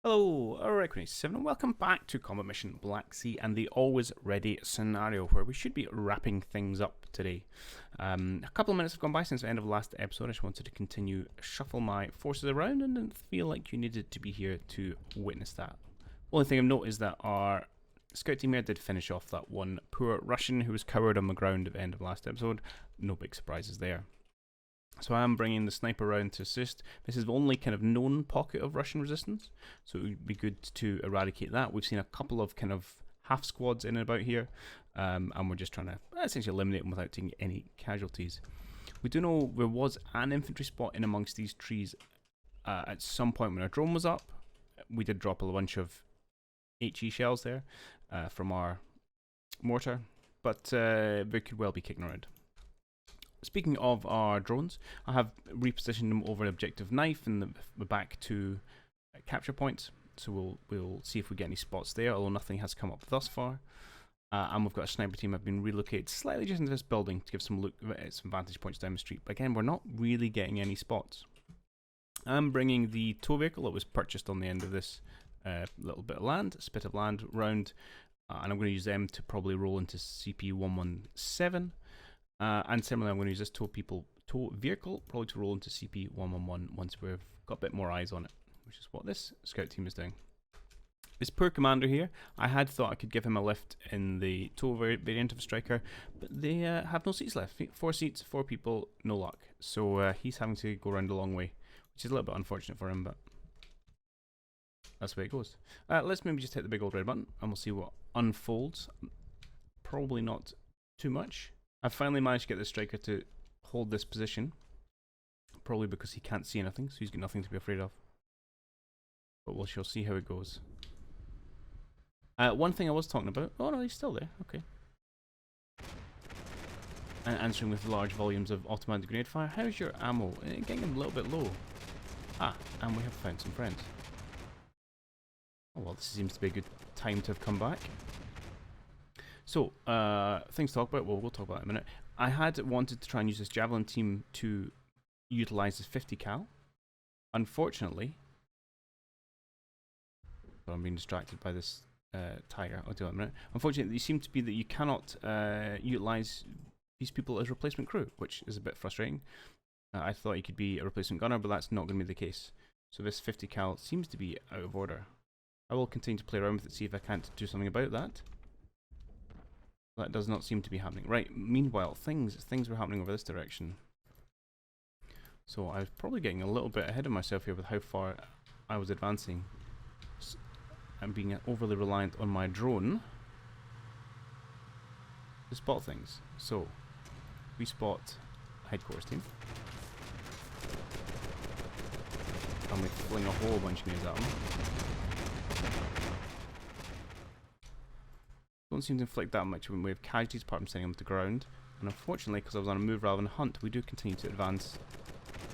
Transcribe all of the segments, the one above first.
Hello, Reckoning7 and welcome back to Combat Mission Black Sea and the Always Ready scenario, where we should be wrapping things up today. A couple of minutes have gone by since the end of the last episode. I just wanted to continue shuffle my forces around and didn't feel like you needed to be here to witness that. Only thing of note is that our scout team here did finish off that one poor Russian who was cowered on the ground at the end of the last episode. No big surprises there. So I am bringing the sniper round to assist. This is the only kind of known pocket of Russian resistance, so it would be good to eradicate that. We've seen a couple of kind of half squads in and about here, and we're just trying to essentially eliminate them without taking any casualties. We do know there was an infantry spot in amongst these trees at some point when our drone was up. We did drop a bunch of HE shells there from our mortar, but they could well be kicking around. Speaking of our drones, I have repositioned them over objective knife and the back to capture points. So we'll see if we get any spots there, although nothing has come up thus far. And we've got a sniper team have been relocated slightly just into this building to give some look, some vantage points down the street. But again, we're not really getting any spots. I'm bringing the tow vehicle that was purchased on the end of this little bit of land, spit of land round, and I'm going to use them to probably roll into CP117. And similarly, I'm going to use this tow vehicle probably to roll into CP111 once we've got a bit more eyes on it, which is what this scout team is doing. This poor commander here, I had thought I could give him a lift in the tow variant of Stryker, but they have no seats left. 4 seats, 4 people, no luck. So he's having to go around a long way, which is a little bit unfortunate for him, but that's the way it goes. Let's maybe just hit the big old red button and we'll see what unfolds. Probably not too much. I've finally managed to get the Stryker to hold this position, probably because he can't see anything, so he's got nothing to be afraid of. But we shall see how it goes. One thing I was talking about, oh no, he's still there, okay. And answering with large volumes of automatic grenade fire. How's your ammo? Getting a little bit low. Ah, and we have found some friends. Oh well, this seems to be a good time to have come back. So, things to talk about. Well, we'll talk about it in a minute. I had wanted to try and use this Javelin team to utilize this 50 cal. Unfortunately, so I'm being distracted by this tiger. I'll do it in a minute. Unfortunately, it seems to be that you cannot utilize these people as replacement crew, which is a bit frustrating. I thought you could be a replacement gunner, but that's not going to be the case. So this 50 cal seems to be out of order. I will continue to play around with it, see if I can't do something about that. That does not seem to be happening. Right, meanwhile, things were happening over this direction. So I was probably getting a little bit ahead of myself here with how far I was advancing. I'm being overly reliant on my drone to spot things. So, we spot headquarters team. And we fling a whole bunch of grenades at them. Don't seem to inflict that much when we have casualties apart from sending them to ground. And unfortunately, because I was on a move rather than hunt, we do continue to advance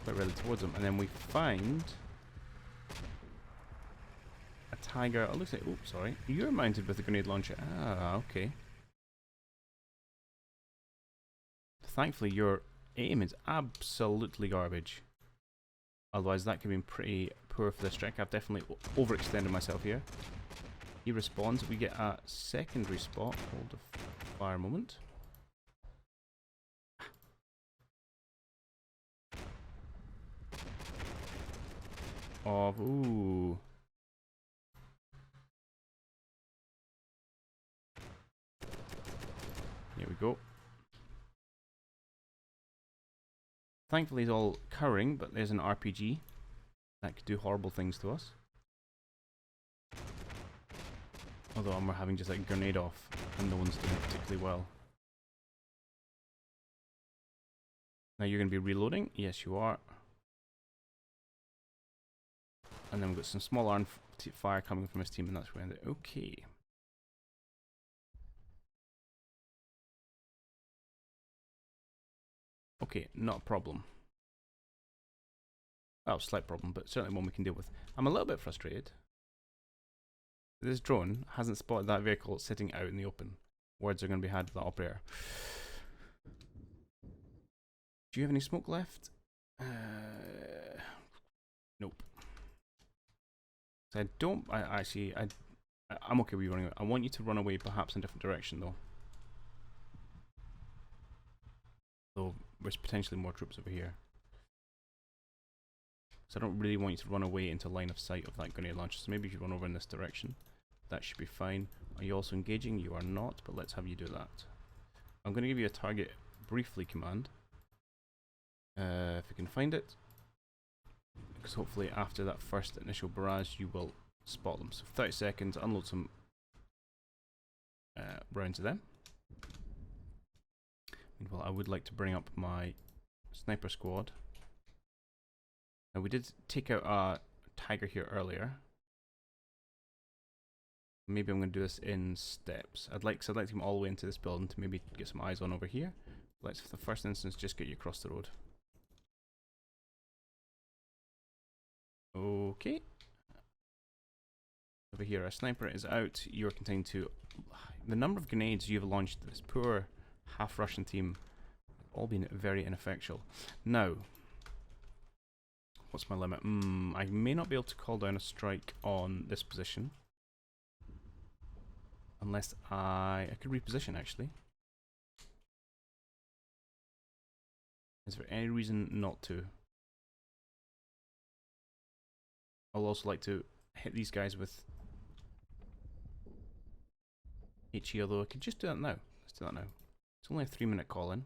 quite readily towards them. And then we find a tiger. It looks like, oh, sorry. You're mounted with a grenade launcher. Ah, okay. Thankfully, your aim is absolutely garbage. Otherwise, that could have been pretty poor for this trick. I've definitely overextended myself here. He responds. We get a secondary spot. Hold a fire moment. Of ooh. Here we go. Thankfully, he's all cowering, but there's an RPG that could do horrible things to us. Although we're having just like grenade off, and no one's doing particularly well. Now you're going to be reloading. Yes, you are. And then we've got some small arm fire coming from his team, and that's where we end it. Okay. Okay, not a problem. Oh, slight problem, but certainly one we can deal with. I'm a little bit frustrated. This drone hasn't spotted that vehicle sitting out in the open. Words are going to be had with that operator. Do you have any smoke left? Nope. I don't. I'm okay with you running away. I want you to run away, perhaps in a different direction, though. Though there's potentially more troops over here. So I don't really want you to run away into line of sight of that grenade launcher. So maybe if you run over in this direction, that should be fine. Are you also engaging? You are not, but let's have you do that. I'm going to give you a target briefly command. If I can find it. Because hopefully after that first initial barrage you will spot them. So 30 seconds, unload some rounds of them. Meanwhile, I would like to bring up my sniper squad. Now we did take out a tiger here earlier. Maybe I'm going to do this in steps. I'd like to come all the way into this building to maybe get some eyes on over here. Let's, for the first instance, just get you across the road. Okay. Over here, our sniper is out. You're contained to... The number of grenades you've launched this poor half-Russian team have all been very ineffectual. Now, what's my limit? I may not be able to call down a strike on this position. Unless I could reposition, actually. Is there any reason not to? I'll also like to hit these guys with HE, although I could just do that now. Let's do that now. It's only a 3-minute call in.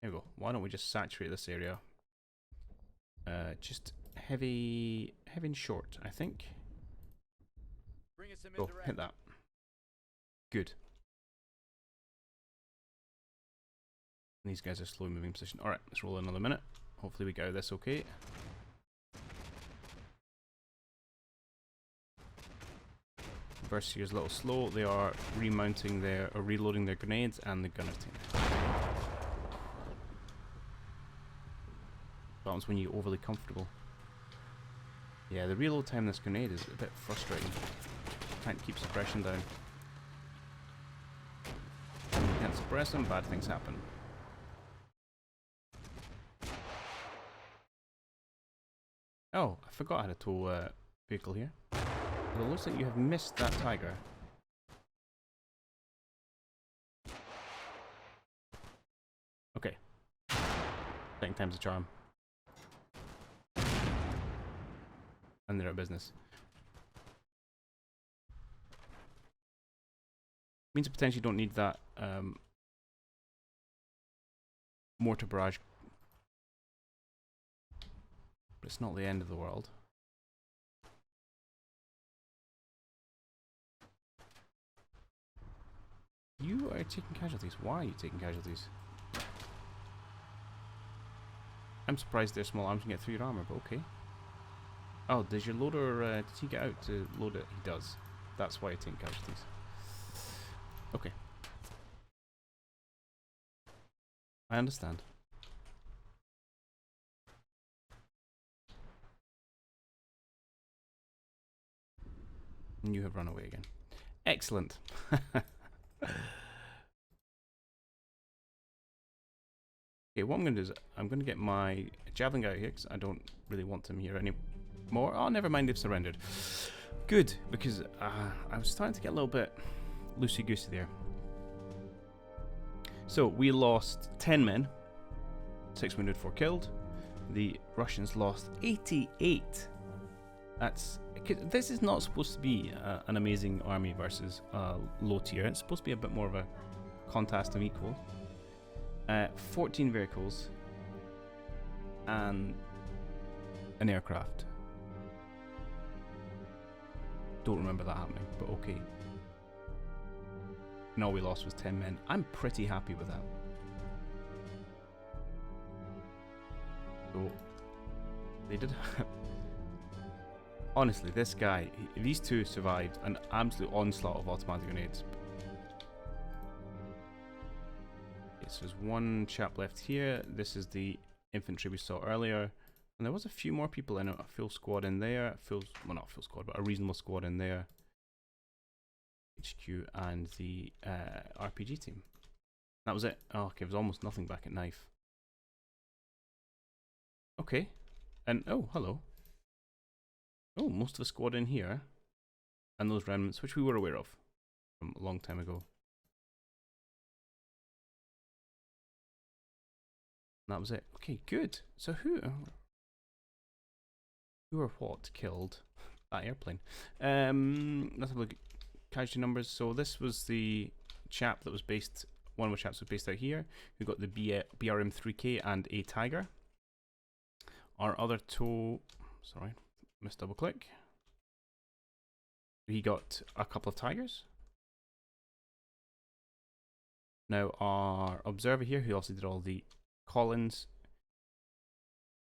There we go. Why don't we just saturate this area? Just heavy and short, I think. Go, hit that. Good. These guys are slow moving position. Alright, let's roll another minute. Hopefully we get out of this okay. Burst here is a little slow. They are remounting their, or reloading their grenades and the gunner team. That's when you're overly comfortable. Yeah, the reload time on this grenade is a bit frustrating. Trying to keep suppression down. When you can't suppress them, bad things happen. Oh, I forgot I had a tow vehicle here. But it looks like you have missed that tiger. Okay. Second time's a charm. And they're out of business. Means I potentially don't need that mortar barrage. But it's not the end of the world. You are taking casualties. Why are you taking casualties? I'm surprised their small arms can get through your armor, but okay. Oh, does your loader, does he get out to load it? He does. That's why you're taking casualties. Okay. I understand. And you have run away again. Excellent. Okay, what I'm going to do is I'm going to get my javelin guy out here because I don't really want him here anymore. Oh, never mind, they've surrendered. Good, because I was starting to get a little bit loosey-goosey there. So we lost 10 men, 6 wounded, 4 killed. The Russians lost 88. This is not supposed to be an amazing army versus low tier. It's supposed to be a bit more of a contest of equal. 14 vehicles and an aircraft. Don't remember that happening, but okay. And all we lost was 10 men. I'm pretty happy with that. So, they did... Honestly, this guy, these two survived an absolute onslaught of automatic grenades. Okay, so there's one chap left here. This is the infantry we saw earlier. And there was a few more people in it, a full squad in there. Well, not a full squad, but a reasonable squad in there. HQ and the RPG team. That was it. Oh, okay, it was almost nothing back at knife. Okay. And, oh, hello. Oh, most of the squad in here. And those remnants, which we were aware of from a long time ago. And that was it. Okay, good. So who or what killed that airplane? Let's have a look at casualty numbers. So this was the chap that was based, one of the chaps was based out here, who got the BRM-3K and a Tiger. Our other sorry, missed double click. He got a couple of Tigers. Now our observer here, who also did all the Collins,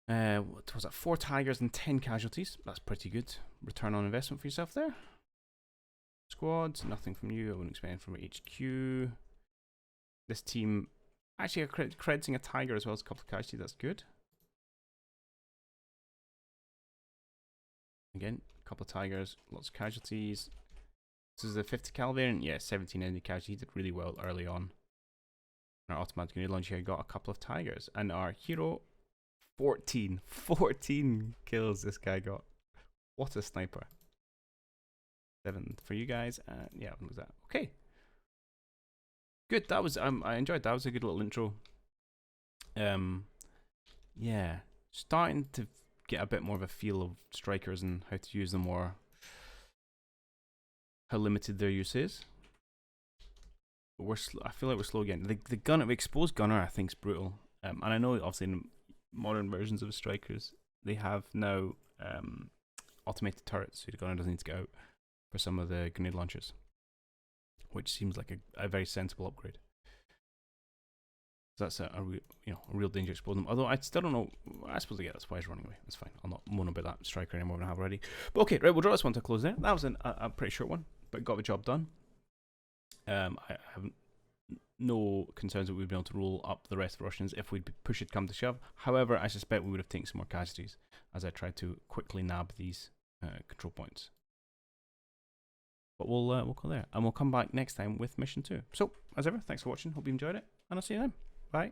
what was that? 4 Tigers and 10 casualties. That's pretty good return on investment for yourself there. Squads, nothing from you. I wouldn't expect from HQ. This team actually are crediting a Tiger as well as a couple of casualties. That's good. Again, a couple of Tigers, lots of casualties. This is the 50 cal variant. Yeah, 17 enemy casualties. He did really well early on. Our automatic grenade launcher here got a couple of Tigers. And our hero, 14 kills this guy got. What a sniper. 7 for you guys. And yeah, what was that? Okay. Good. That was, I enjoyed that. That was a good little intro. Yeah. Starting to get a bit more of a feel of strikers and how to use them, or how limited their use is. But I feel like we're slow again. The exposed gunner, I think, is brutal. And I know obviously in modern versions of strikers they have now automated turrets, so the gunner doesn't need to get out for some of the grenade launchers, which seems like a very sensible upgrade. So that's a real danger exposing them. Although I still don't know. I suppose that's why he's running away. That's fine. I'll not moan about that Stryker anymore than I have already. But okay, right, we'll draw this one to a close there. That was a pretty short one, but got the job done. I have no concerns that we'd be able to roll up the rest of the Russians if we'd push it come to shove. However, I suspect we would have taken some more casualties as I tried to quickly nab these control points. But we'll go there, and we'll come back next time with mission 2. So, as ever, thanks for watching. Hope you enjoyed it, and I'll see you then. Bye.